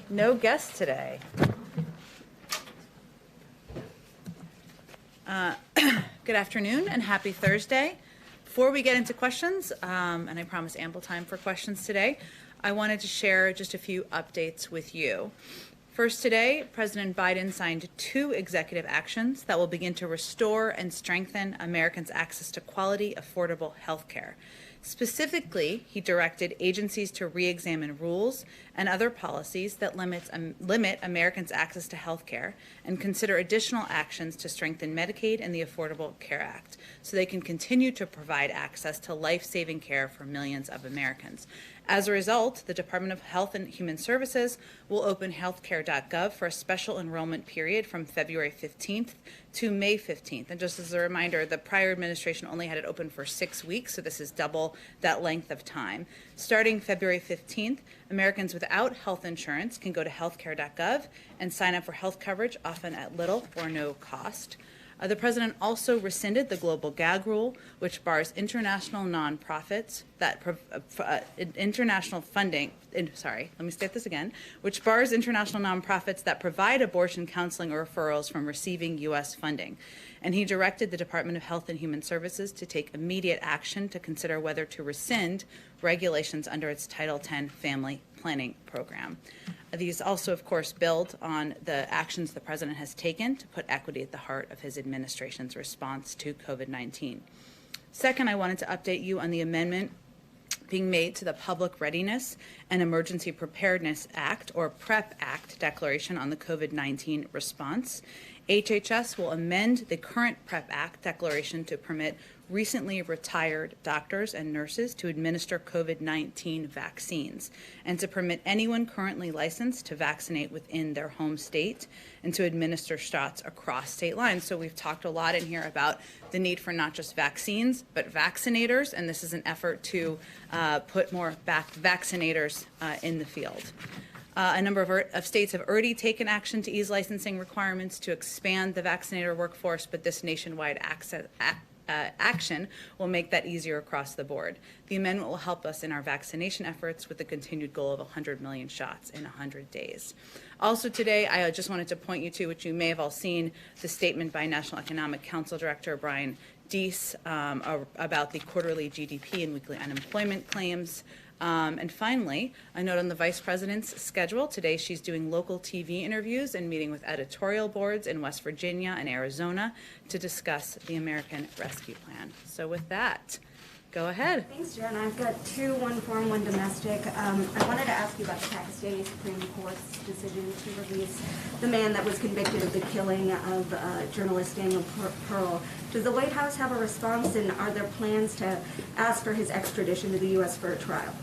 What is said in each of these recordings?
No guests today. Good afternoon and happy Thursday. Before we get into questions, and I promise ample time for questions today, I wanted to share just a few updates with you. First today, President Biden signed 2 executive actions that will begin to restore and strengthen Americans' access to quality, affordable health care. Specifically, he directed agencies to re-examine rules and other policies that limit Americans' access to health care and consider additional actions to strengthen Medicaid and the Affordable Care Act so they can continue to provide access to life-saving care for millions of Americans. As a result, the Department of Health and Human Services will open healthcare.gov for a special enrollment period from February 15th to May 15th. And just as a reminder, the prior administration only had it open for 6 weeks, so this is double that length of time. Starting February 15th, Americans without health insurance can go to healthcare.gov and sign up for health coverage, often at little or no cost. The president also rescinded the global gag rule, which bars international nonprofits that which bars international nonprofits that provide abortion counseling or referrals from receiving U.S. funding. And he directed the Department of Health and Human Services to take immediate action to consider whether to rescind regulations under its Title X family planning program. These also, of course, build on the actions the president has taken to put equity at the heart of his administration's response to COVID-19. Second, I wanted to update you on the amendment being made to the Public Readiness and Emergency Preparedness Act, or PrEP Act, declaration on the COVID-19 response. HHS will amend the current PrEP Act declaration to permit recently retired doctors and nurses to administer COVID-19 vaccines and to permit anyone currently licensed to vaccinate within their home state and to administer shots across state lines. So we've talked a lot in here about the need for not just vaccines, but vaccinators, and this is an effort to put more vaccinators in the field. A number of states have already taken action to ease licensing requirements to expand the vaccinator workforce, but this nationwide action will make that easier across the board. The amendment will help us in our vaccination efforts with the continued goal of 100 million shots in 100 days. Also today, I just wanted to point you to, which you may have all seen, the statement by National Economic Council Director Brian Deese about the quarterly GDP and weekly unemployment claims. And finally, a note on the Vice President's schedule. Today she's doing local TV interviews and meeting with editorial boards in West Virginia and Arizona to discuss the American Rescue Plan. So with that, go ahead. Thanks, Jen. I've got 2, one foreign, one domestic. I wanted to ask you about the Pakistani Supreme Court's decision to release the man that was convicted of the killing of journalist Daniel Pearl. Does the White House have a response, and are there plans to ask for his extradition to the U.S. for a trial?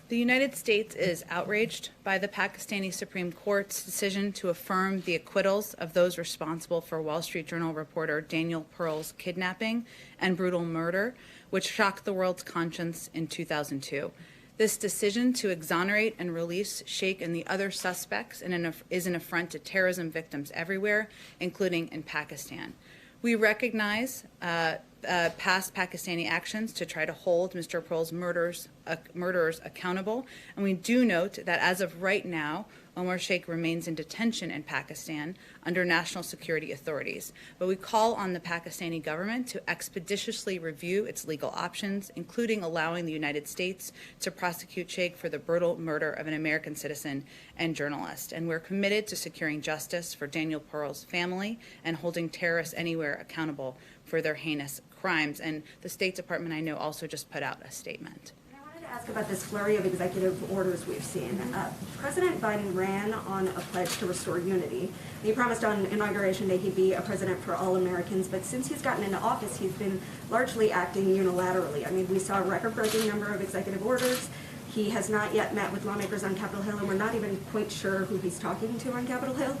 The United States is outraged by the Pakistani Supreme Court's decision to affirm the acquittals of those responsible for Wall Street Journal reporter Daniel Pearl's kidnapping and brutal murder, which shocked the world's conscience in 2002. This decision to exonerate and release Sheikh and the other suspects is an affront to terrorism victims everywhere, including in Pakistan. We recognize past Pakistani actions to try to hold Mr. Pearl's murderers accountable, and we do note that as of right now, Omar Sheikh remains in detention in Pakistan under national security authorities. But we call on the Pakistani government to expeditiously review its legal options, including allowing the United States to prosecute Sheikh for the brutal murder of an American citizen and journalist. And we're committed to securing justice for Daniel Pearl's family and holding terrorists anywhere accountable for their heinous crimes. And the State Department, I know, also just put out a statement. To ask about this flurry of executive orders we've seen. President Biden ran on a pledge to restore unity. He promised on Inauguration Day he'd be a president for all Americans, but since he's gotten into office, he's been largely acting unilaterally. I mean, we saw a record-breaking number of executive orders. He has not yet met with lawmakers on Capitol Hill, and we're not even quite sure who he's talking to on Capitol Hill.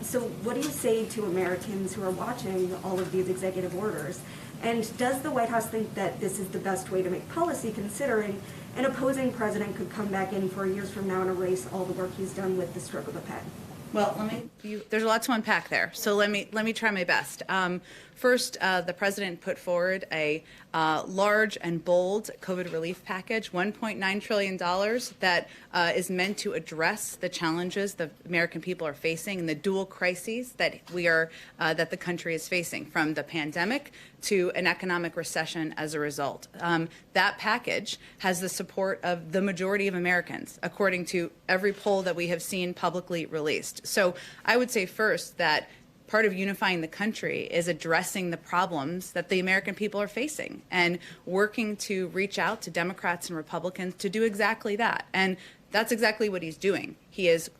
So what do you say to Americans who are watching all of these executive orders? And does the White House think that this is the best way to make policy, considering an opposing president could come back in 4 years from now and erase all the work he's done with the stroke of a pen? Well, there's a lot to unpack there, so let me try my best. First, the president put forward a large and bold COVID relief package, $1.9 trillion, that is meant to address the challenges the American people are facing and the dual crises that that the country is facing, from the pandemic to an economic recession as a result. That package has the support of the majority of Americans, according to every poll that we have seen publicly released. So I would say first that part of unifying the country is addressing the problems that the American people are facing and working to reach out to Democrats and Republicans to do exactly that. And that's exactly what he's doing. He's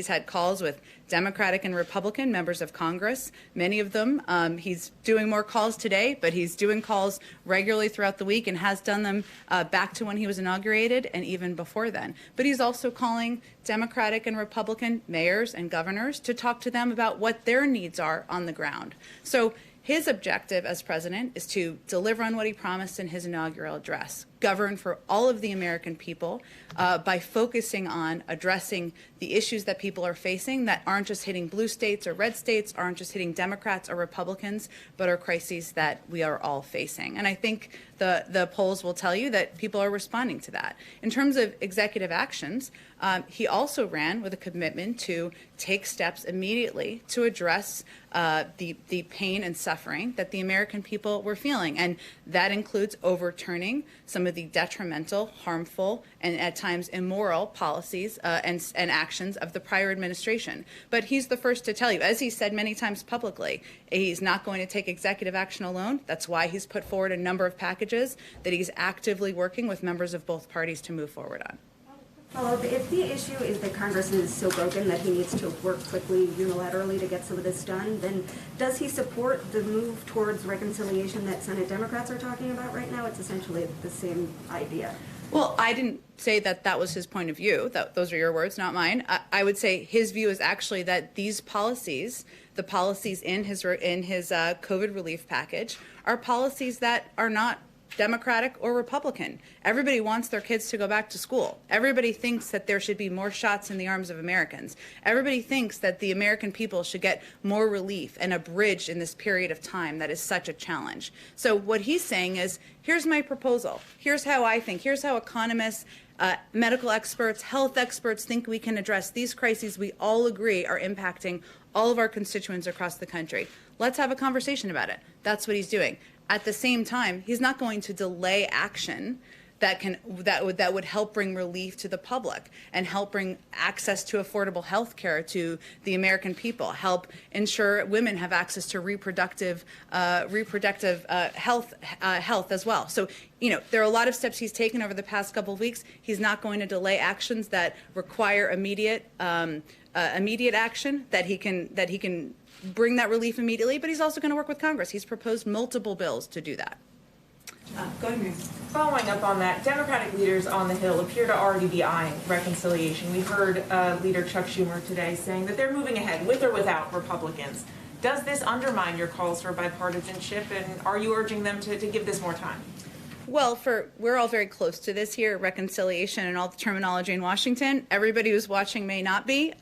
had calls with Democratic and Republican members of Congress, many of them. He's doing more calls today, but he's doing calls regularly throughout the week and has done them back to when he was inaugurated and even before then. But he's also calling Democratic and Republican mayors and governors to talk to them about what their needs are on the ground. So his objective as president is to deliver on what he promised in his inaugural address, govern for all of the American people by focusing on addressing the issues that people are facing that aren't just hitting blue states or red states, aren't just hitting Democrats or Republicans, but are crises that we are all facing. And I think the polls will tell you that people are responding to that. In terms of executive actions, he also ran with a commitment to take steps immediately to address the pain and suffering that the American people were feeling. And that includes overturning some of the detrimental, harmful, and at times immoral policies and actions of the prior administration. But he's the first to tell you, as he said many times publicly, he's not going to take executive action alone. That's why he's put forward a number of packages that he's actively working with members of both parties to move forward on. Follow-up, if the issue is that Congress is so broken that he needs to work quickly unilaterally to get some of this done, then does he support the move towards reconciliation that Senate Democrats are talking about right now? It's essentially the same idea. Well, I didn't say that was his point of view. Those are your words, not mine. I would say his view is actually that these policies, the policies in his COVID relief package, are policies that are not Democratic or Republican. Everybody wants their kids to go back to school. Everybody thinks that there should be more shots in the arms of Americans. Everybody thinks that the American people should get more relief and a bridge in this period of time that is such a challenge. So what he's saying is, here's my proposal. Here's how I think. Here's how economists, medical experts, health experts think we can address these crises we all agree are impacting all of our constituents across the country. Let's have a conversation about it. That's what he's doing. At the same time, he's not going to delay action that would help bring relief to the public and help bring access to affordable health care to the American people, help ensure women have access to reproductive health as well. So, there are a lot of steps he's taken over the past couple of weeks. He's not going to delay actions that require immediate action, that he can bring that relief immediately, but he's also going to work with Congress. He's proposed multiple bills to do that. Go ahead, Mary. Following up on that, Democratic leaders on the Hill appear to already be eyeing reconciliation. We heard Leader Chuck Schumer today saying that they're moving ahead with or without Republicans. Does this undermine your calls for bipartisanship, and are you urging them to give this more time? Well, we're all very close to this here, reconciliation and all the terminology in Washington. Everybody who's watching may not be.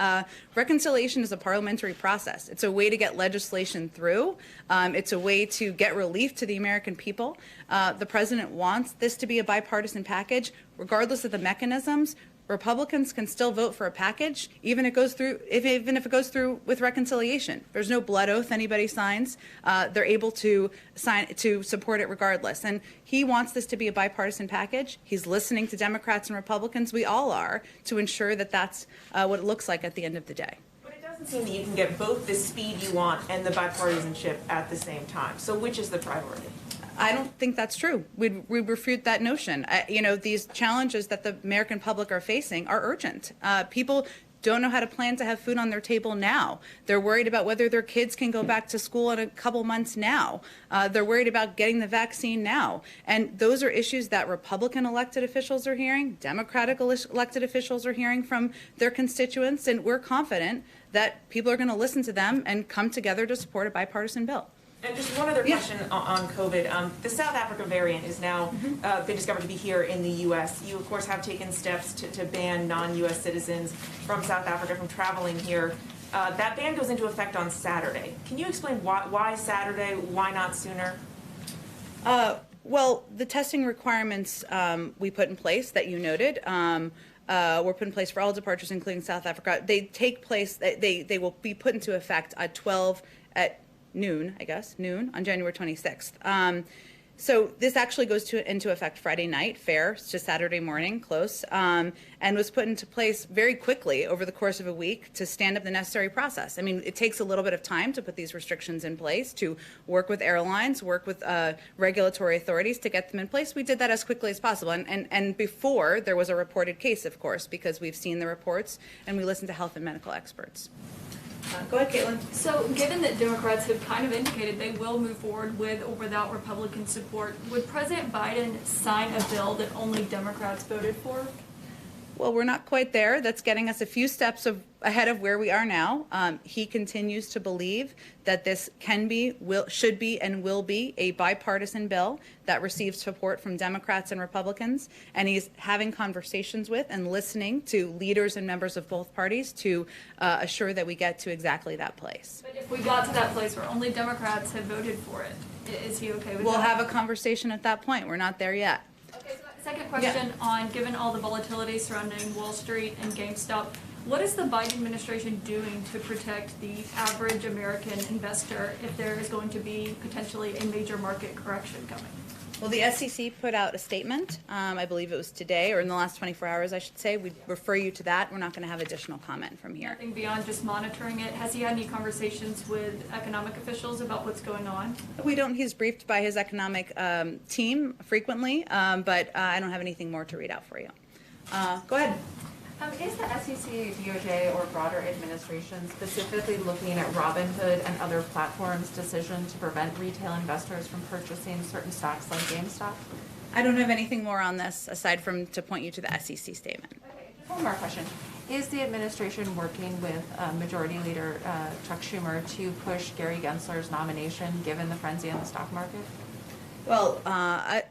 Reconciliation is a parliamentary process. It's a way to get legislation through. It's a way to get relief to the American people. The president wants this to be a bipartisan package, regardless of the mechanisms. Republicans can still vote for a package, even if it goes through with reconciliation. There's no blood oath anybody signs. They're able to support it regardless. And he wants this to be a bipartisan package. He's listening to Democrats and Republicans. We all are, to ensure that that's what it looks like at the end of the day. But it doesn't seem that you can get both the speed you want and the bipartisanship at the same time. So which is the priority? I don't think that's true. We refute that notion. These challenges that the American public are facing are urgent. People don't know how to plan to have food on their table now. They're worried about whether their kids can go back to school in a couple months now. They're worried about getting the vaccine now. And those are issues that Republican elected officials are hearing, Democratic elected officials are hearing from their constituents, and we're confident that people are going to listen to them and come together to support a bipartisan bill. And just one other question on COVID. The South Africa variant is now been discovered to be here in the U.S. You, of course, have taken steps to ban non-U.S. citizens from South Africa from traveling here. That ban goes into effect on Saturday. Can you explain why Saturday? Why not sooner? Well, the testing requirements we put in place that you noted were put in place for all departures, including South Africa. They take place. They will be put into effect at noon on January 26th. So this actually goes into effect Friday night, fair, it's just Saturday morning, close, and was put into place very quickly over the course of a week to stand up the necessary process. I mean, it takes a little bit of time to put these restrictions in place, to work with airlines, work with regulatory authorities to get them in place. We did that as quickly as possible, and before there was a reported case, of course, because we've seen the reports and we listened to health and medical experts. Go ahead, Caitlin. So, given that Democrats have kind of indicated they will move forward with or without Republican support, would President Biden sign a bill that only Democrats voted for? Well, we're not quite there. That's getting us a few steps ahead of where we are now. He continues to believe that this should be, and will be a bipartisan bill that receives support from Democrats and Republicans. And he's having conversations with and listening to leaders and members of both parties to assure that we get to exactly that place. But if we got to that place where only Democrats have voted for it, is he okay with that? We'll have a conversation at that point. We're not there yet. Okay, so second question on, given all the volatility surrounding Wall Street and GameStop, what is the Biden administration doing to protect the average American investor if there is going to be potentially a major market correction coming? Well, the SEC put out a statement, I believe it was today, or in the last 24 hours, I should say. We'd refer you to that. We're not going to have additional comment from here. Nothing beyond just monitoring it. Has he had any conversations with economic officials about what's going on? We don't. He's briefed by his economic team frequently, but I don't have anything more to read out for you. Go ahead. Is the SEC, DOJ, or broader administration specifically looking at Robinhood and other platforms' decision to prevent retail investors from purchasing certain stocks like GameStop? I don't have anything more on this aside from to point you to the SEC statement. Okay, just one more question. Is the administration working with Majority Leader Chuck Schumer to push Gary Gensler's nomination given the frenzy in the stock market? Well, I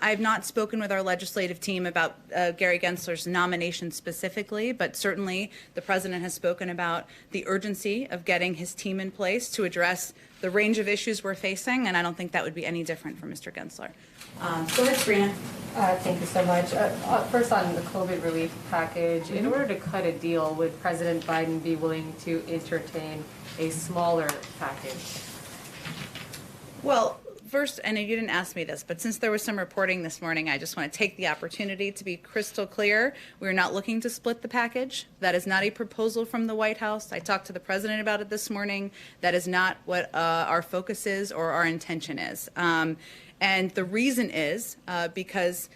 have not spoken with our legislative team about Gary Gensler's nomination specifically, but certainly the president has spoken about the urgency of getting his team in place to address the range of issues we're facing, and I don't think that would be any different for Mr. Gensler. Go ahead, Sabrina. Thank you so much. First on the COVID relief package, in order to cut a deal, would President Biden be willing to entertain a smaller package? Well, first, and you didn't ask me this, but since there was some reporting this morning, I just want to take the opportunity to be crystal clear. We're not looking to split the package. That is not a proposal from the White House. I talked to the president about it this morning. That is not what our focus is or our intention is. And the reason is because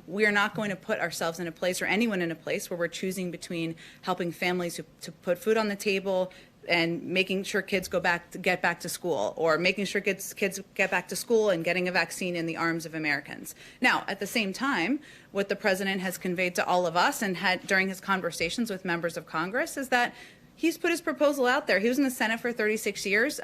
we are not going to put ourselves in a place, or anyone in a place, where we're choosing between helping families to put food on the table and making sure kids get back to school, or making sure kids get back to school and getting a vaccine in the arms of Americans. Now, at the same time, what the president has conveyed to all of us and had during his conversations with members of Congress is that he's put his proposal out there. He was in the Senate for 36 years.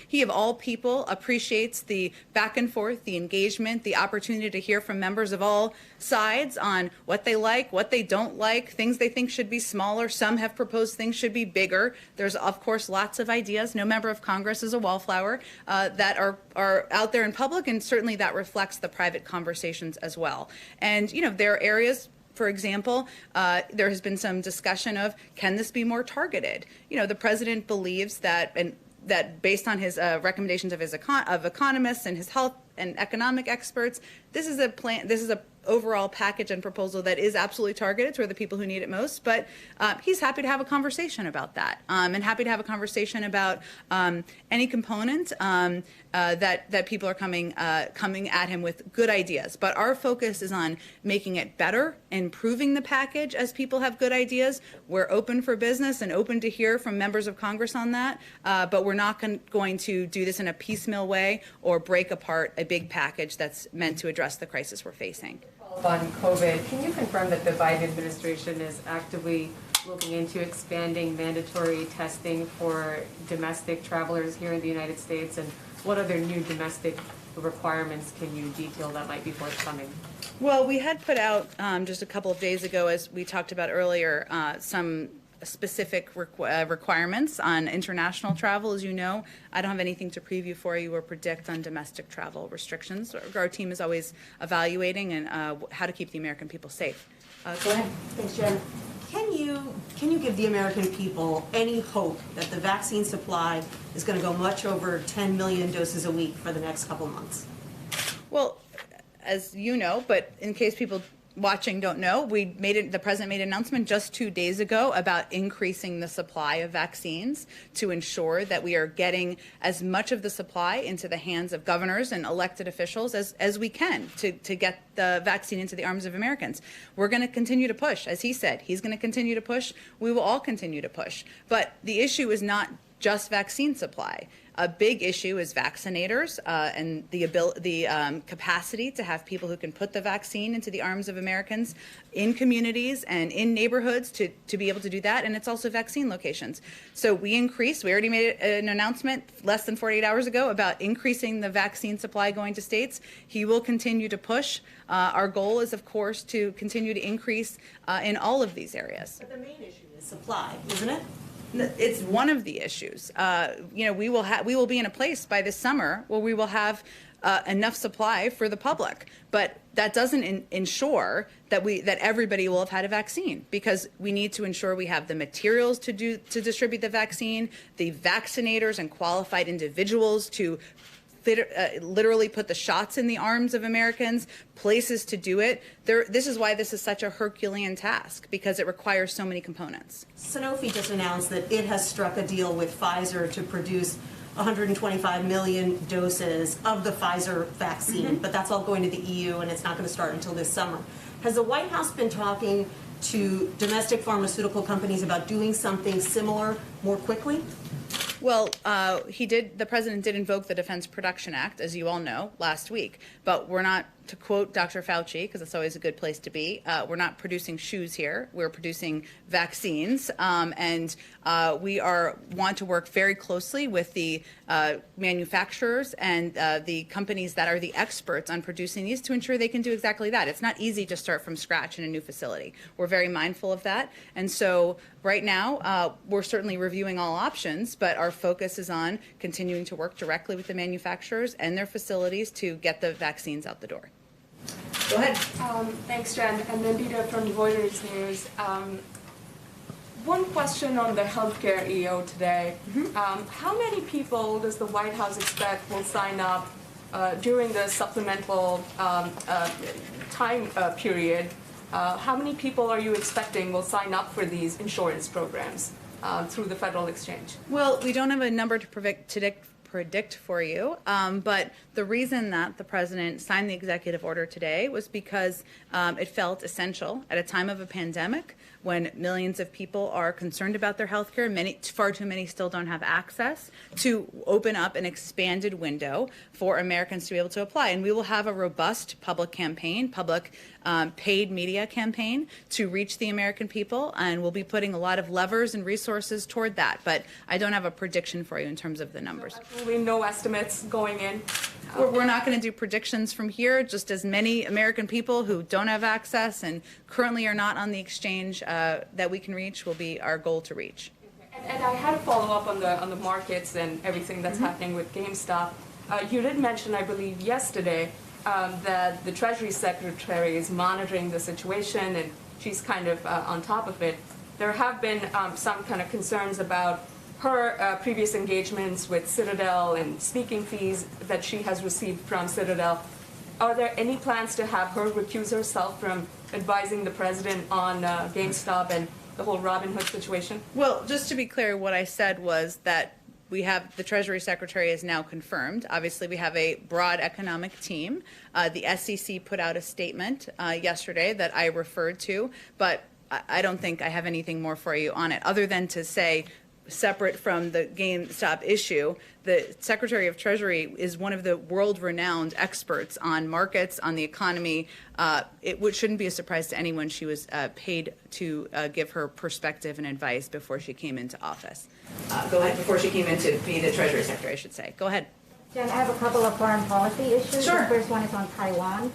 He, of all people, appreciates the back and forth, the engagement, the opportunity to hear from members of all sides on what they like, what they don't like, things they think should be smaller. Some have proposed things should be bigger. There's, of course, lots of ideas. No member of Congress is a wallflower that are out there in public, and certainly that reflects the private conversations as well. And, you know, there are areas. For example, there has been some discussion of, can this be more targeted? You know, the president believes that, and that based on his recommendations of economists and his health and economic experts, this is a plan. This is a overall package and proposal that is absolutely targeted toward the people who need it most. But he's happy to have a conversation about that, and happy to have a conversation about any component that people are coming at him with good ideas. But our focus is on making it better, improving the package as people have good ideas. We're open for business and open to hear from members of Congress on that. But we're not going to do this in a piecemeal way or break apart a big package that's meant to address the crisis we're facing. On COVID, can you confirm that the Biden administration is actively looking into expanding mandatory testing for domestic travelers here in the United States, and what other new domestic requirements can you detail that might be forthcoming? Well, we had put out just a couple of days ago, as we talked about earlier, some specific requirements on international travel. As you know, I don't have anything to preview for you or predict on domestic travel restrictions. Our team is always evaluating and how to keep the American people safe. Go ahead. Thanks, Jen. Can you give the American people any hope that the vaccine supply is going to go much over 10 million doses a week for the next couple months? Well, as you know, but in case people watching don't know, the president made an announcement just 2 days ago about increasing the supply of vaccines to ensure that we are getting as much of the supply into the hands of governors and elected officials as we can to get the vaccine into the arms of Americans. We're going to continue to push. As he said, he's going to continue to push. We will all continue to push. But the issue is not just vaccine supply. A big issue is vaccinators and the capacity to have people who can put the vaccine into the arms of Americans in communities and in neighborhoods to be able to do that. And it's also vaccine locations. So we already made an announcement less than 48 hours ago about increasing the vaccine supply going to states. He will continue to push. Our goal is, of course, to continue to increase in all of these areas. But the main issue is supply, isn't it? It's one of the issues. We will be in a place by this summer where we will have enough supply for the public, but that doesn't ensure that everybody will have had a vaccine, because we need to ensure we have the materials to distribute the vaccine, the vaccinators and qualified individuals to literally put the shots in the arms of Americans, places to do it. This is why this is such a Herculean task, because it requires so many components. Sanofi just announced that it has struck a deal with Pfizer to produce 125 million doses of the Pfizer vaccine, but that's all going to the EU and it's not going to start until this summer. Has the White House been talking to domestic pharmaceutical companies about doing something similar more quickly? Well, the president did invoke the Defense Production Act, as you all know, last week. But we're not, to quote Dr. Fauci, because it's always a good place to be, we're not producing shoes here. We're producing vaccines. And we want to work very closely with the manufacturers and the companies that are the experts on producing these to ensure they can do exactly that. It's not easy to start from scratch in a new facility. We're very mindful of that. And so right now, we're certainly reviewing all options, but our focus is on continuing to work directly with the manufacturers and their facilities to get the vaccines out the door. Go ahead. Thanks, Jen. And Nandita from Reuters News. One question on the healthcare EO today. How many people does the White House expect will sign up during the supplemental time period? How many people are you expecting will sign up for these insurance programs through the Federal Exchange? Well, we don't have a number to predict for you, but the reason that the president signed the executive order today was because it felt essential at a time of a pandemic when millions of people are concerned about their health care, far too many still don't have access, to open up an expanded window for Americans to be able to apply. And we will have a robust public campaign, public paid media campaign to reach the American people, and we'll be putting a lot of levers and resources toward that. But I don't have a prediction for you in terms of the numbers. So absolutely no estimates going in? We're not going to do predictions from here. Just as many American people who don't have access and currently are not on the exchange that we can reach will be our goal to reach. And I had a follow-up on the markets and everything that's happening with GameStop. You did mention, I believe, yesterday that the Treasury Secretary is monitoring the situation and she's kind of on top of it. There have been some kind of concerns about her previous engagements with Citadel and speaking fees that she has received from Citadel. Are there any plans to have her recuse herself from advising the president on GameStop and the whole Robinhood situation? Well, just to be clear, what I said was that we have the Treasury Secretary is now confirmed. Obviously, we have a broad economic team. The SEC put out a statement yesterday that I referred to, but I don't think I have anything more for you on it, other than to say, separate from the GameStop issue, the Secretary of Treasury is one of the world-renowned experts on markets, on the economy. Shouldn't be a surprise to anyone she was paid to give her perspective and advice before she came into office. Go ahead. Before she came in to be the Treasury Secretary, I should say. Go ahead. Jen, I have a couple of foreign policy issues. Sure. The first one is on Taiwan.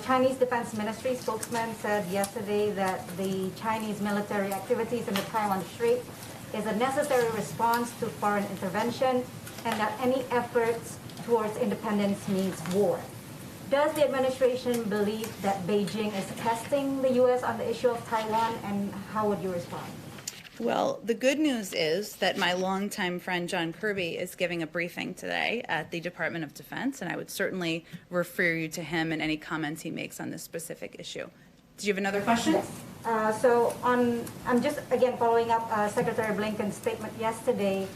Chinese Defense Ministry spokesman said yesterday that the Chinese military activities in the Taiwan Strait is a necessary response to foreign intervention and that any efforts towards independence means war. Does the administration believe that Beijing is testing the U.S. on the issue of Taiwan, and how would you respond? Well, the good news is that my longtime friend John Kirby is giving a briefing today at the Department of Defense, and I would certainly refer you to him and any comments he makes on this specific issue. Do you have another question? Yes. I'm just again following up Secretary Blinken's statement yesterday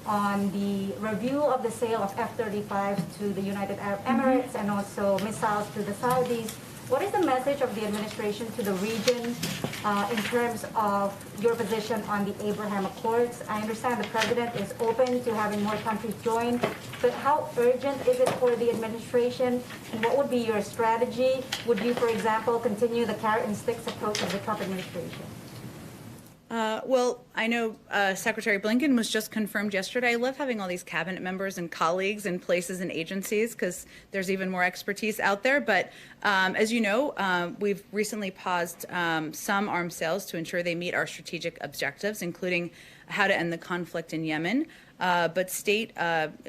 on the review of the sale of F-35 to the United Arab Emirates and also missiles to the Saudis. What is the message of the administration to the region in terms of your position on the Abraham Accords? I understand the president is open to having more countries join, but how urgent is it for the administration, and what would be your strategy? Would you, for example, continue the carrot and sticks approach of the Trump administration? Well, I know Secretary Blinken was just confirmed yesterday. I love having all these cabinet members and colleagues in places and agencies because there's even more expertise out there. But as you know, we've recently paused some arms sales to ensure they meet our strategic objectives, including how to end the conflict in Yemen. But State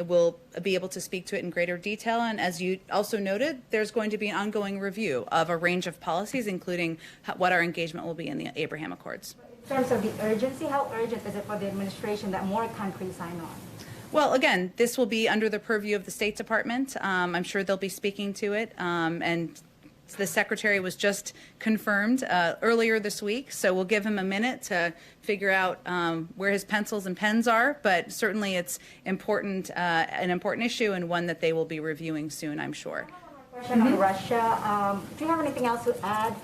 will be able to speak to it in greater detail. And as you also noted, there's going to be an ongoing review of a range of policies, including what our engagement will be in the Abraham Accords. In terms of the urgency, how urgent is it for the administration that more countries sign on? Well, again, this will be under the purview of the State Department. I'm sure they'll be speaking to it. And the Secretary was just confirmed earlier this week, so we'll give him a minute to figure out where his pencils and pens are. But certainly it's important, an important issue and one that they will be reviewing soon, I'm sure. Question on Russia. Do you have anything else to add?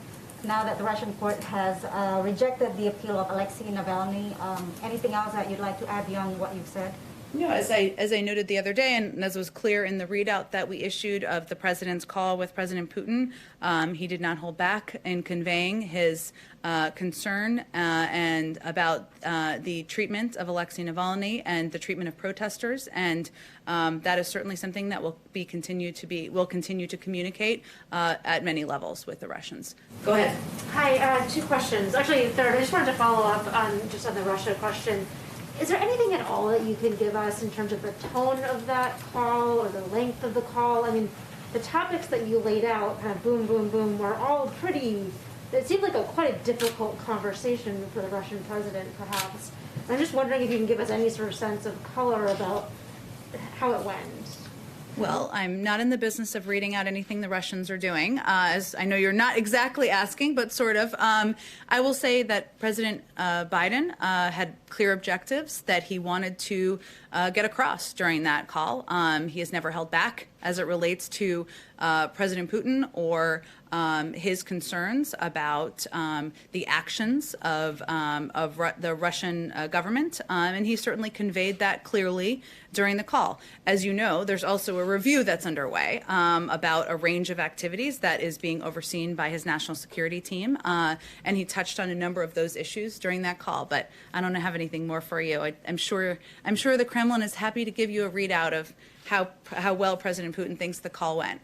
Now that the Russian court has rejected the appeal of Alexei Navalny, anything else that you'd like to add beyond what you've said? No, as I noted the other day, and as was clear in the readout that we issued of the president's call with President Putin, he did not hold back in conveying his concern and about the treatment of Alexei Navalny and the treatment of protesters, and that is certainly something that will continue to communicate at many levels with the Russians. Go ahead. Hi, two questions. Actually, third, I just wanted to follow up on the Russia question. Is there anything at all that you can give us in terms of the tone of that call or the length of the call? I mean, the topics that you laid out, kind of boom, boom, boom, were all pretty, it seemed like quite a difficult conversation for the Russian president, perhaps. I'm just wondering if you can give us any sort of sense of color about how it went. Well, I'm not in the business of reading out anything the Russians are doing, as I know you're not exactly asking, but sort of. I will say that President Biden had clear objectives that he wanted to get across during that call. He has never held back as it relates to President Putin or his concerns about the actions of the Russian government, and he certainly conveyed that clearly during the call. As you know, there's also a review that's underway about a range of activities that is being overseen by his national security team, and he touched on a number of those issues during that call. But I don't have anything more for you. I'm sure the Kremlin is happy to give you a readout of how well President Putin thinks the call went.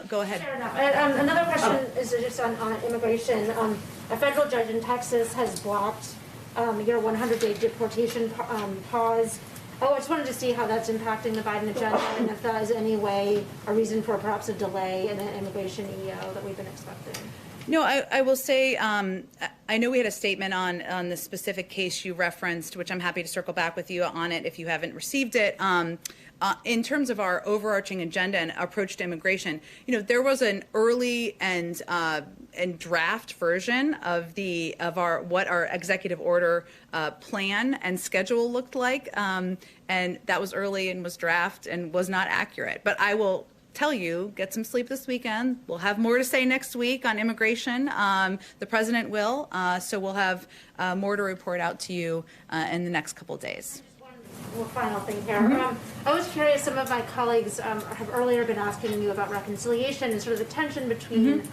Go ahead. Fair enough. Another question is just on immigration. A federal judge in Texas has blocked your 100-day deportation pause. I just wanted to see how that's impacting the Biden agenda and if that is any way a reason for perhaps a delay in an immigration EO that we've been expecting. No, I will say I know we had a statement on the specific case you referenced, which I'm happy to circle back with you on it if you haven't received it. In terms of our overarching agenda and approach to immigration, there was an early and draft version of what our executive order plan and schedule looked like, and that was early and was draft and was not accurate. But I will tell you, get some sleep this weekend. We'll have more to say next week on immigration. The president will, so we'll have more to report out to you in the next couple of days. One final thing here. I was curious, some of my colleagues have earlier been asking you about reconciliation and sort of the tension between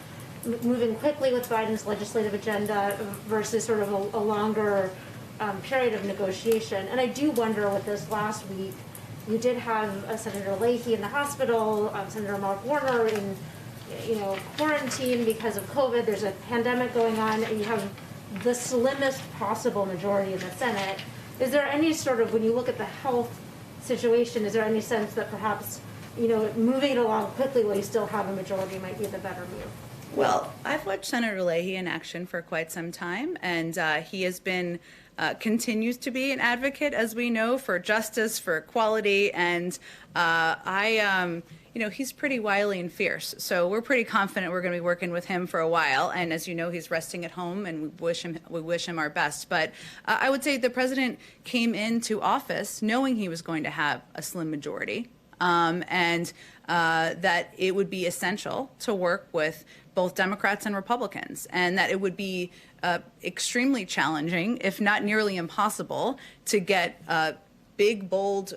moving quickly with Biden's legislative agenda versus sort of a longer period of negotiation. And I do wonder with this last week, you did have Senator Leahy in the hospital, Senator Mark Warner in quarantine because of COVID, there's a pandemic going on, and you have the slimmest possible majority in the Senate. Is there any sort of, when you look at the health situation, is there any sense that perhaps, moving it along quickly while you still have a majority might be the better move? Well, I've watched Senator Leahy in action for quite some time, and he has been, continues to be an advocate, as we know, for justice, for equality, and he's pretty wily and fierce. So we're pretty confident we're going to be working with him for a while. And as you know, he's resting at home, and we wish him our best. But I would say the president came into office knowing he was going to have a slim majority, and that it would be essential to work with both Democrats and Republicans, and that it would be extremely challenging, if not nearly impossible, to get big, bold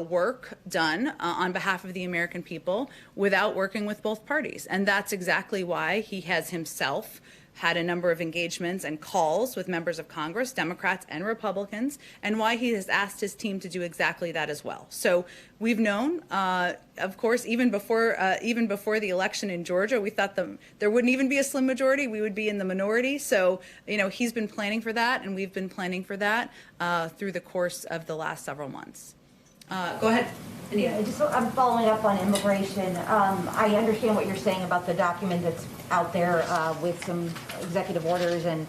work done on behalf of the American people without working with both parties. And that's exactly why he has himself had a number of engagements and calls with members of Congress, Democrats and Republicans, and why he has asked his team to do exactly that as well. So we've known, of course, even before the election in Georgia, we thought there wouldn't even be a slim majority. We would be in the minority. So, he's been planning for that, and we've been planning for that through the course of the last several months. Go ahead. Yeah, I'm following up on immigration. I understand what you're saying about the document that's out there with some executive orders and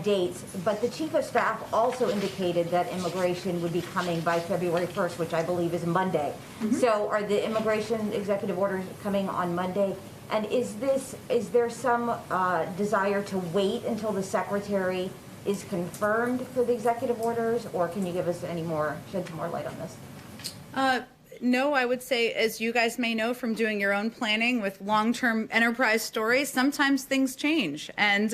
dates, but the chief of staff also indicated that immigration would be coming by February 1st, which I believe is Monday. Mm-hmm. So are the immigration executive orders coming on Monday? And is there some desire to wait until the secretary is confirmed for the executive orders, or can you give us shed some more light on this? No, I would say, as you guys may know from doing your own planning with long-term enterprise stories, sometimes things change. And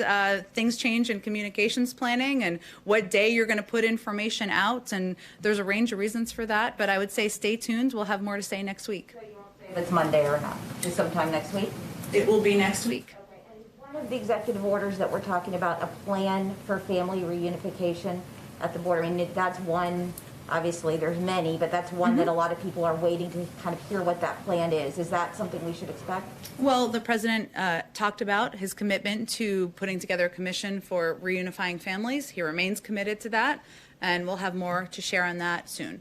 things change in communications planning and what day you're going to put information out. And there's a range of reasons for that. But I would say stay tuned. We'll have more to say next week. So you won't say if it's Monday or not? Just sometime next week? It will be next week. Okay. And one of the executive orders that we're talking about, a plan for family reunification at the border. I mean, that's one. Obviously, there's many, but that's one that a lot of people are waiting to kind of hear what that plan is. Is that something we should expect? Well, the president talked about his commitment to putting together a commission for reunifying families. He remains committed to that, and we'll have more to share on that soon.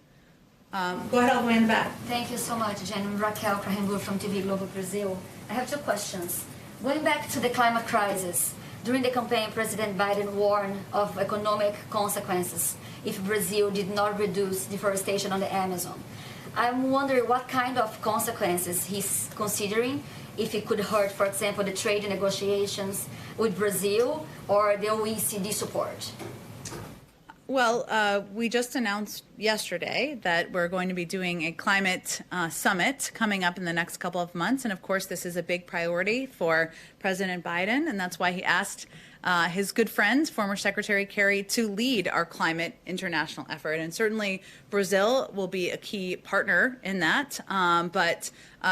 Go ahead, all the way in the back. Thank you so much, Jen. I'm Raquel Carrembur from TV Globo Brazil. I have two questions. Going back to the climate crisis, during the campaign, President Biden warned of economic consequences if Brazil did not reduce deforestation on the Amazon. I'm wondering what kind of consequences he's considering, if it could hurt, for example, the trade negotiations with Brazil or the OECD support. Well, we just announced yesterday that we're going to be doing a climate summit coming up in the next couple of months. And of course, this is a big priority for President Biden. And that's why he asked his good friend, former Secretary Kerry, to lead our climate international effort. And certainly Brazil will be a key partner in that. But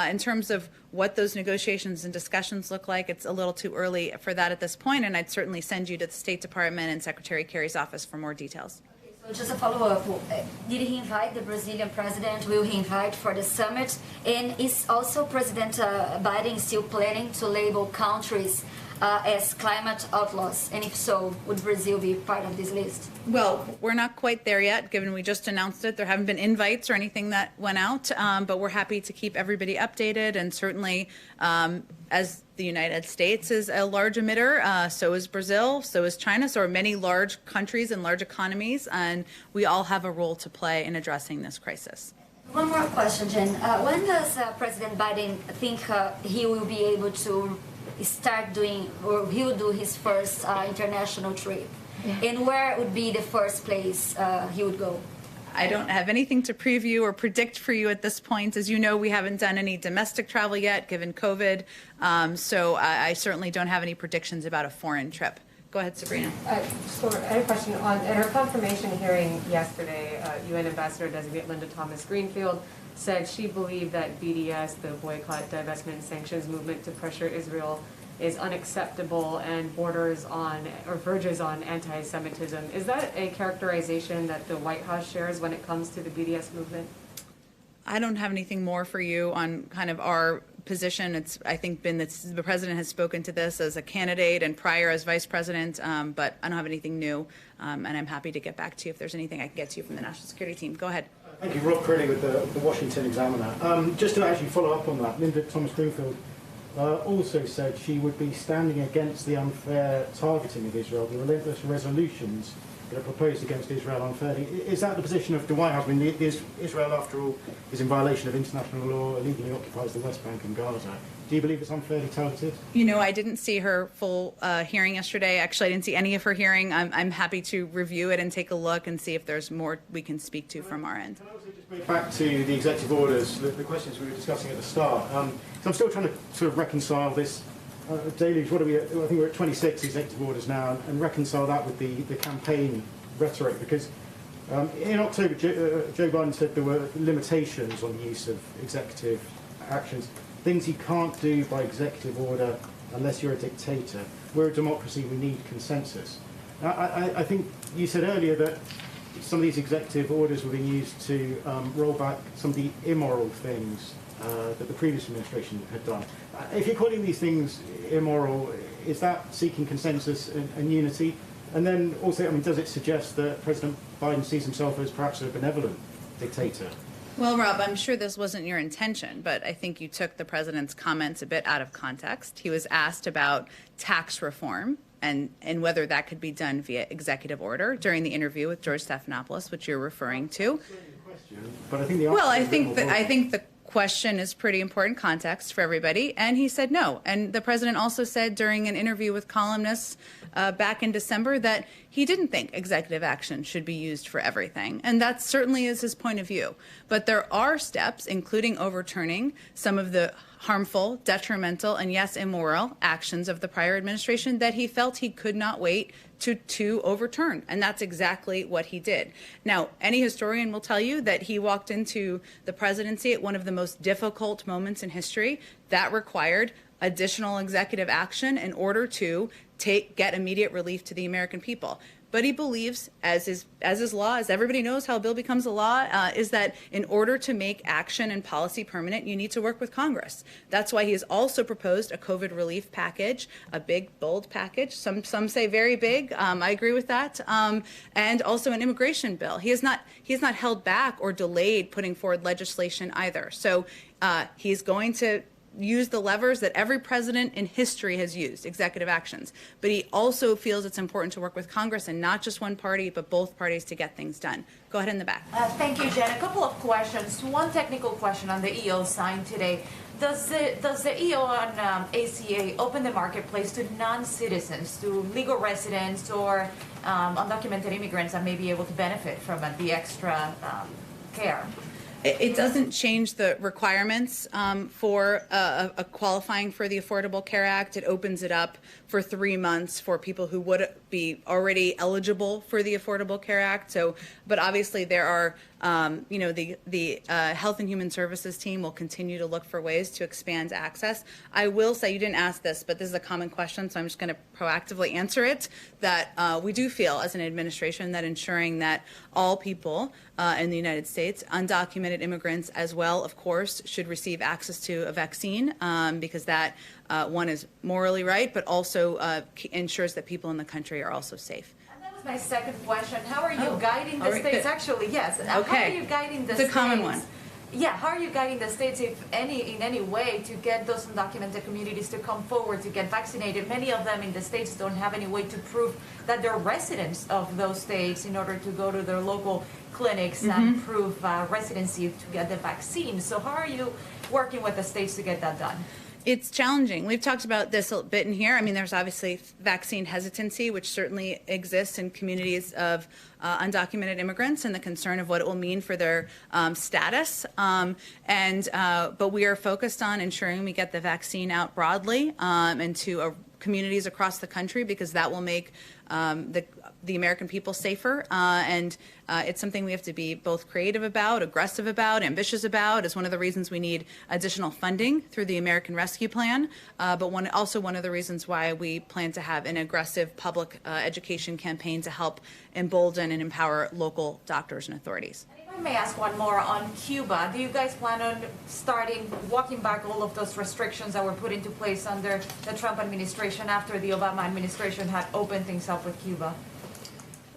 in terms of what those negotiations and discussions look like, it's a little too early for that at this point. And I'd certainly send you to the State Department and Secretary Kerry's office for more details. So just a follow-up, did he invite the Brazilian president? Will he invite for the summit? And is also President Biden still planning to label countries as climate outlaws? And if so, would Brazil be part of this list? Well, we're not quite there yet, given we just announced it. There haven't been invites or anything that went out, but we're happy to keep everybody updated. And certainly, as the United States is a large emitter, so is Brazil, so is China, so are many large countries and large economies, and we all have a role to play in addressing this crisis. One more question, Jen. When does President Biden think he will be able to start doing, or he will do his first international trip? Yeah. And where would be the first place he would go? I don't have anything to preview or predict for you at this point. As you know, we haven't done any domestic travel yet, given COVID. So I certainly don't have any predictions about a foreign trip. Go ahead, Sabrina. I had a question on, at her confirmation hearing yesterday, UN Ambassador Designate Linda Thomas-Greenfield said she believed that BDS, the boycott, divestment, and sanctions movement to pressure Israel, is unacceptable and borders on or verges on anti-Semitism. Is that a characterization that the White House shares when it comes to the BDS movement? I don't have anything more for you on kind of our position. It's, I think, been that the president has spoken to this as a candidate and prior as vice president, but I don't have anything new, and I'm happy to get back to you if there's anything I can get to you from the national security team. Go ahead. Thank you, Rob Crilly with the Washington Examiner. Just to actually follow up on that, Linda Thomas-Greenfield also said she would be standing against the unfair targeting of Israel, the relentless resolutions that are proposed against Israel unfairly. Is that the position of the White House? I mean, Israel, after all, is in violation of international law, illegally occupies the West Bank and Gaza. Do you believe it's unfairly targeted? You know, I didn't see her full hearing yesterday. Actually, I didn't see any of her hearing. I'm happy to review it and take a look and see if there's more we can speak to from our end. Can I also just bring back to the executive orders, the questions we were discussing at the start? So I'm still trying to sort of reconcile this deluge. What are we at? I think we're at 26 executive orders now, and reconcile that with the campaign rhetoric, because in October, Joe Biden said there were limitations on the use of executive actions, things you can't do by executive order unless you're a dictator. We're a democracy, we need consensus. I think you said earlier that some of these executive orders were being used to roll back some of the immoral things that the previous administration had done. If you're calling these things immoral, is that seeking consensus and unity? And then also, I mean, does it suggest that President Biden sees himself as perhaps a benevolent dictator? Well, Rob, I'm sure this wasn't your intention, but I think you took the president's comments a bit out of context. He was asked about tax reform and whether that could be done via executive order during the interview with George Stephanopoulos, which you're referring to. But I think the well, I think the question is pretty important context for everybody, and he said no. And the president also said during an interview with columnists back in December that he didn't think executive action should be used for everything, and that certainly is his point of view. But there are steps, including overturning some of the harmful, detrimental, and yes, immoral actions of the prior administration that he felt he could not wait to overturn. And that's exactly what he did. Now, any historian will tell you that he walked into the presidency at one of the most difficult moments in history that required additional executive action in order to get immediate relief to the American people. But he believes, as is law, as everybody knows how a bill becomes a law, is that in order to make action and policy permanent, you need to work with Congress. That's why he has also proposed a COVID relief package, a big, bold package. Some say very big. I agree with that. And also an immigration bill. He has not held back or delayed putting forward legislation either. So he's going to use the levers that every president in history has used, executive actions. But he also feels it's important to work with Congress and not just one party, but both parties to get things done. Go ahead in the back. Thank you, Jen. A couple of questions. One technical question on the EO signed today. Does the EO on ACA open the marketplace to non-citizens, to legal residents or undocumented immigrants that may be able to benefit from the extra care? It doesn't change the requirements for a qualifying for the Affordable Care Act. It opens it up for 3 months for people who would be already eligible for the Affordable Care Act. So, but obviously there are, the Health and Human Services team will continue to look for ways to expand access. I will say, you didn't ask this, but this is a common question, so I'm just going to proactively answer it, that we do feel as an administration that ensuring that all people in the United States, undocumented immigrants as well, of course, should receive access to a vaccine because that, one, is morally right, but also ensures that people in the country are also safe. And that was my second question. How are you guiding the states? Actually, yes. Okay. How are you guiding the states? It's a common one. Yeah, how are you guiding the states, in any way, to get those undocumented communities to come forward to get vaccinated? Many of them in the states don't have any way to prove that they're residents of those states in order to go to their local clinics and prove residency to get the vaccine. So how are you working with the states to get that done? It's challenging. We've talked about this a bit in here. I mean, there's obviously vaccine hesitancy, which certainly exists in communities of undocumented immigrants and the concern of what it will mean for their status. But we are focused on ensuring we get the vaccine out broadly and to communities across the country, because that will make the American people safer. It's something we have to be both creative about, aggressive about, ambitious about. It's one of the reasons we need additional funding through the American Rescue Plan, but also one of the reasons why we plan to have an aggressive public education campaign to help embolden and empower local doctors and authorities. If I may ask one more on Cuba. Do you guys plan on walking back all of those restrictions that were put into place under the Trump administration after the Obama administration had opened things up with Cuba?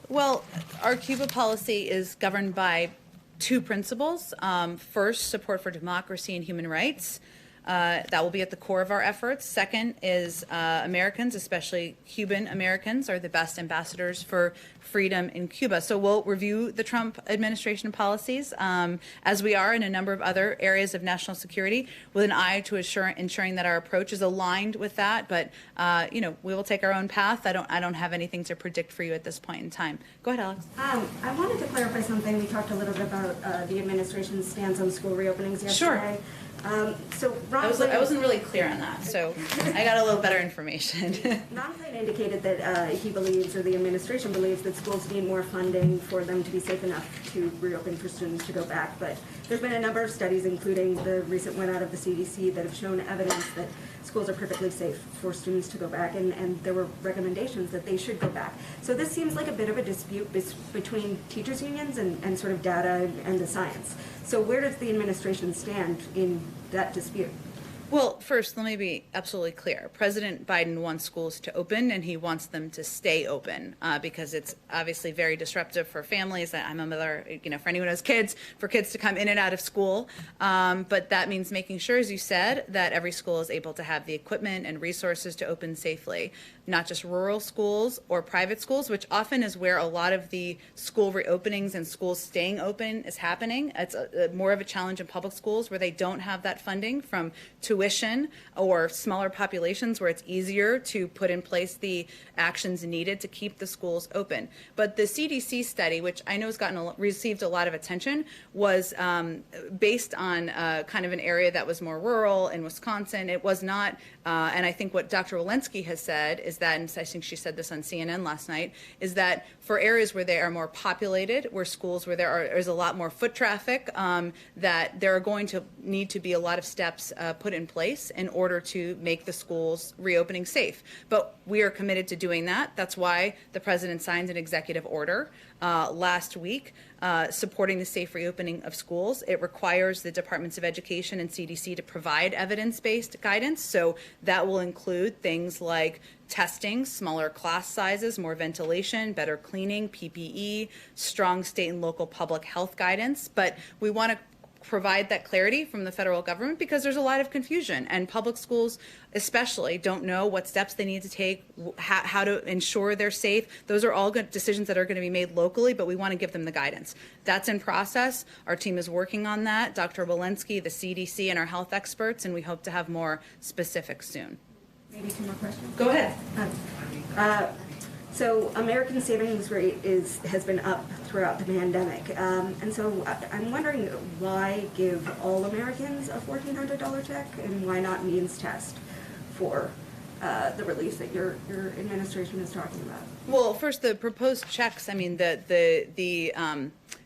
Well, our Cuba policy is governed by two principles. First, support for democracy and human rights. That will be at the core of our efforts. Second is Americans, especially Cuban Americans, are the best ambassadors for freedom in Cuba. So we'll review the Trump administration policies, as we are in a number of other areas of national security, with an eye to ensuring that our approach is aligned with that. But we will take our own path. I don't have anything to predict for you at this point in time. Go ahead, Alex. I wanted to clarify something. We talked a little bit about the administration's stance on school reopenings yesterday. Sure. So I wasn't really clear on that, so I got a little better information. Ron Klain indicated that he believes, or the administration believes, that schools need more funding for them to be safe enough to reopen for students to go back. But there's been a number of studies, including the recent one out of the CDC, that have shown evidence that schools are perfectly safe for students to go back, and there were recommendations that they should go back. So this seems like a bit of a dispute between teachers' unions and sort of data and the science. So where does the administration stand in that dispute? Well, first, let me be absolutely clear. President Biden wants schools to open, and he wants them to stay open because it's obviously very disruptive for families. I'm a mother, for anyone who has kids, for kids to come in and out of school. But that means making sure, as you said, that every school is able to have the equipment and resources to open safely. Not just rural schools or private schools, which often is where a lot of the school reopenings and schools staying open is happening. It's more of a challenge in public schools where they don't have that funding from tuition or smaller populations where it's easier to put in place the actions needed to keep the schools open. But the CDC study, which I know has received a lot of attention, was based on kind of an area that was more rural in Wisconsin. It was not, and I think what Dr. Walensky has said is that, and I think she said this on CNN last night, is that for areas where they are more populated, where schools where there's a lot more foot traffic, that there are going to need to be a lot of steps put in place in order to make the schools reopening safe. But we are committed to doing that. That's why the president signed an executive order last week supporting the safe reopening of schools. It requires the Departments of Education and CDC to provide evidence-based guidance. So that will include things like testing, smaller class sizes, more ventilation, better cleaning, PPE, strong state and local public health guidance. But we want to provide that clarity from the federal government because there's a lot of confusion, and public schools especially don't know what steps they need to take, how to ensure they're safe. Those are all good decisions that are going to be made locally, but we want to give them the guidance. That's in process. Our team is working on that. Dr. Walensky, the CDC, and our health experts, and we hope to have more specifics soon. Maybe two more questions. Go ahead. So American savings rate has been up throughout the pandemic, and so I'm wondering why give all Americans a $1,400 check, and why not means test for the relief that your administration is talking about? Well, first, the proposed checks, I mean,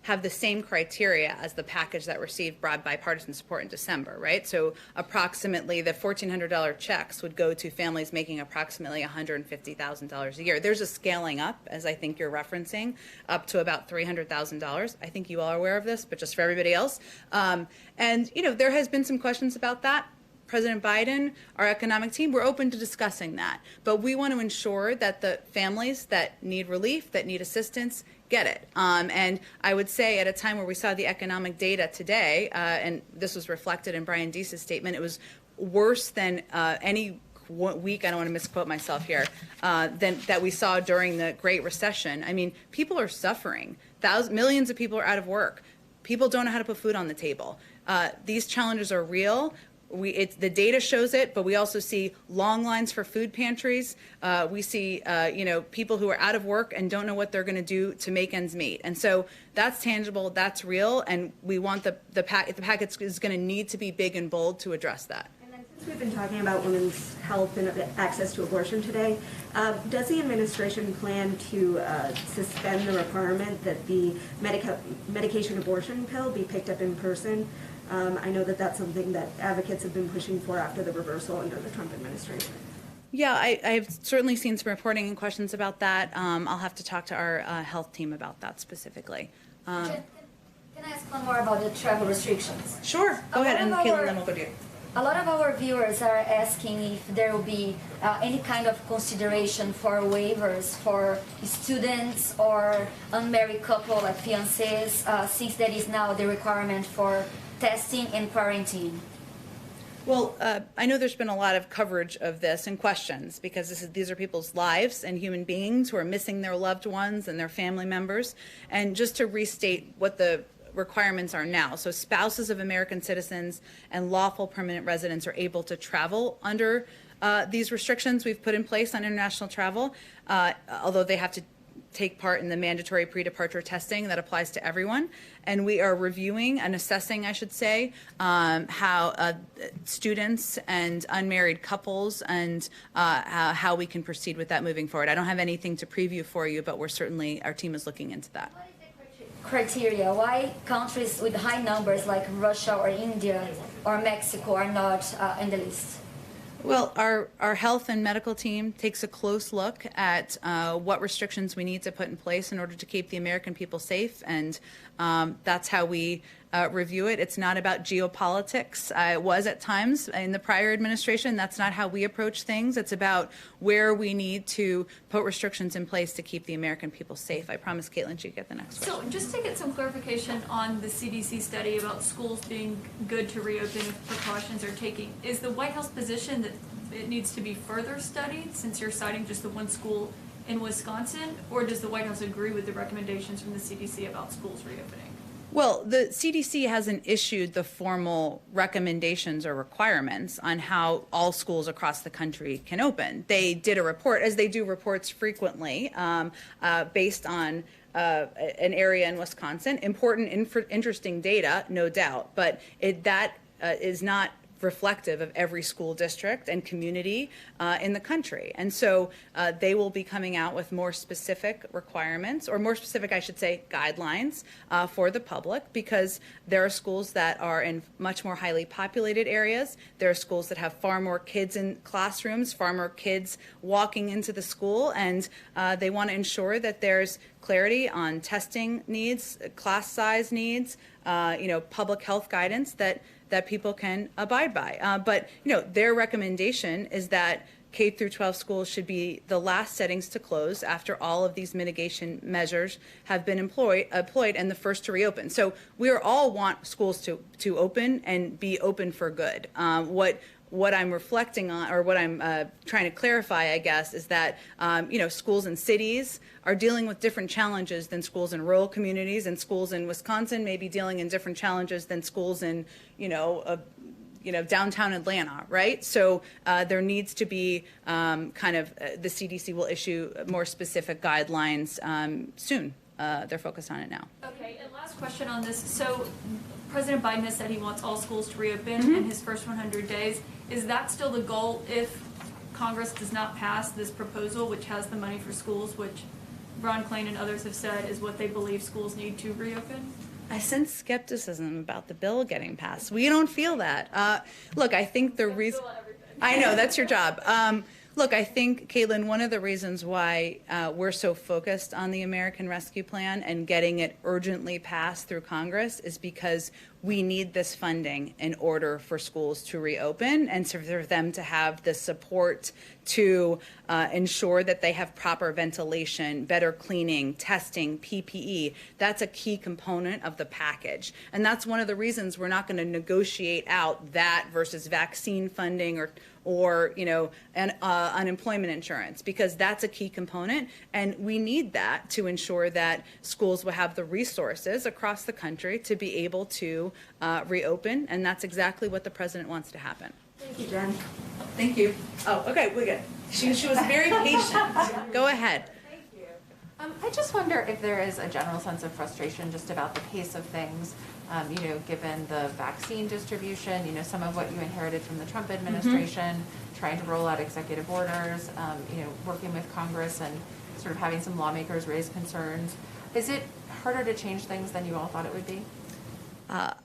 have the same criteria as the package that received broad bipartisan support in December, right? So approximately the $1,400 checks would go to families making approximately $150,000 a year. There's a scaling up, as I think you're referencing, up to about $300,000. I think you all are aware of this, but just for everybody else. And, there has been some questions about that. President Biden, our economic team, we're open to discussing that. But we want to ensure that the families that need relief, that need assistance, get it. And I would say at a time where we saw the economic data today, and this was reflected in Brian Deese's statement, it was worse than any week, I don't want to misquote myself here, than that we saw during the Great Recession. I mean, people are suffering. Millions of people are out of work. People don't know how to put food on the table. These challenges are real. The data shows it, but we also see long lines for food pantries. We see, people who are out of work and don't know what they're going to do to make ends meet. And so that's tangible, that's real, and we want the package is going to need to be big and bold to address that. And then since we've been talking about women's health and access to abortion today, does the administration plan to suspend the requirement that the medication abortion pill be picked up in person? I know that that's something that advocates have been pushing for after the reversal under the Trump administration. Yeah, I've certainly seen some reporting and questions about that. I'll have to talk to our health team about that specifically. Can I ask one more about the travel restrictions? Sure, go ahead, and Caitlin, then we'll go to you. A lot of our viewers are asking if there will be any kind of consideration for waivers for students or unmarried couple like fiancés, since that is now the requirement for testing and quarantine. Well, I know there's been a lot of coverage of this and questions because these are people's lives and human beings who are missing their loved ones and their family members. And just to restate what the requirements are now. So spouses of American citizens and lawful permanent residents are able to travel under these restrictions we've put in place on international travel, although they have to take part in the mandatory pre-departure testing that applies to everyone. And we are reviewing and assessing, I should say, how students and unmarried couples and how we can proceed with that moving forward. I don't have anything to preview for you, but our team is looking into that. Criteria, why countries with high numbers like Russia or India or Mexico are not in the list? Well, our health and medical team takes a close look at what restrictions we need to put in place in order to keep the American people safe, and that's how we review it. It's not about geopolitics. It was at times in the prior administration. That's not how we approach things. It's about where we need to put restrictions in place to keep the American people safe. I promise Caitlin she'd get the next question. So just to get some clarification on the CDC study about schools being good to reopen if precautions are taken, is the White House position that it needs to be further studied since you're citing just the one school in Wisconsin, or does the White House agree with the recommendations from the CDC about schools reopening? Well, the CDC hasn't issued the formal recommendations or requirements on how all schools across the country can open. They did a report, as they do reports frequently, based on an area in Wisconsin. Important, interesting data, no doubt, but that is not reflective of every school district and community in the country. And so they will be coming out with more specific requirements, or more specific, I should say, guidelines for the public, because there are schools that are in much more highly populated areas. There are schools that have far more kids in classrooms, far more kids walking into the school, and they want to ensure that there's clarity on testing needs, class size needs, public health guidance that people can abide by. But their recommendation is that K through 12 schools should be the last settings to close after all of these mitigation measures have been employed and the first to reopen. So we all want schools to open and be open for good. What I'm reflecting on, or what I'm trying to clarify, I guess, is that schools in cities are dealing with different challenges than schools in rural communities, and schools in Wisconsin may be dealing in different challenges than schools in downtown Atlanta, right? So there needs to be the CDC will issue more specific guidelines soon. They're focused on it now. Okay, and last question on this. So President Biden has said he wants all schools to reopen in his first 100 days. Is that still the goal if Congress does not pass this proposal, which has the money for schools, which Ron Klain and others have said is what they believe schools need to reopen? I sense skepticism about the bill getting passed. We don't feel that. Look, I think the reason... I know, that's your job. Look, I think, Caitlin, one of the reasons why we're so focused on the American Rescue Plan and getting it urgently passed through Congress is because we need this funding in order for schools to reopen and for them to have the support to ensure that they have proper ventilation, better cleaning, testing, PPE. That's a key component of the package. And that's one of the reasons we're not going to negotiate out that versus vaccine funding or unemployment insurance, because that's a key component, and we need that to ensure that schools will have the resources across the country to be able to reopen, and that's exactly what the president wants to happen. Thank you, Jen. Thank you. Oh, okay, we're good. She was very patient. Go ahead. Thank you. I just wonder if there is a general sense of frustration just about the pace of things. Given the vaccine distribution, some of what you inherited from the Trump administration, trying to roll out executive orders, working with Congress and sort of having some lawmakers raise concerns. Is it harder to change things than you all thought it would be? I'm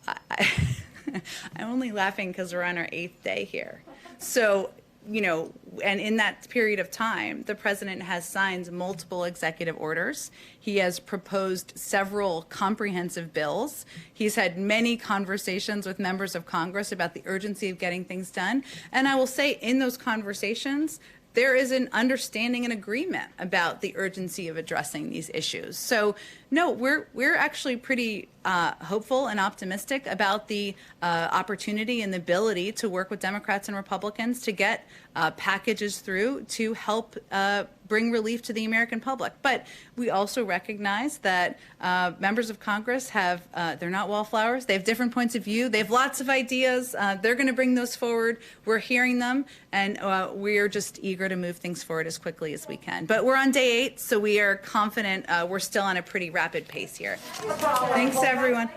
only laughing because we're on our 8th day here. So and in that period of time, the president has signed multiple executive orders. He has proposed several comprehensive bills. He's had many conversations with members of Congress about the urgency of getting things done. And I will say, in those conversations, there is an understanding and agreement about the urgency of addressing these issues. So, no, we're actually pretty hopeful and optimistic about the opportunity and the ability to work with Democrats and Republicans to get packages through to help bring relief to the American public. But we also recognize that members of Congress they're not wallflowers. They have different points of view. They have lots of ideas. They're going to bring those forward. We're hearing them, and we're just eager to move things forward as quickly as we can. But we're on day 8, so we are confident we're still on a pretty rapid pace here. Thanks, everyone.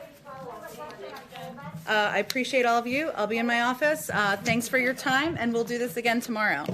I appreciate all of you. I'll be in my office. Thanks for your time, and we'll do this again tomorrow.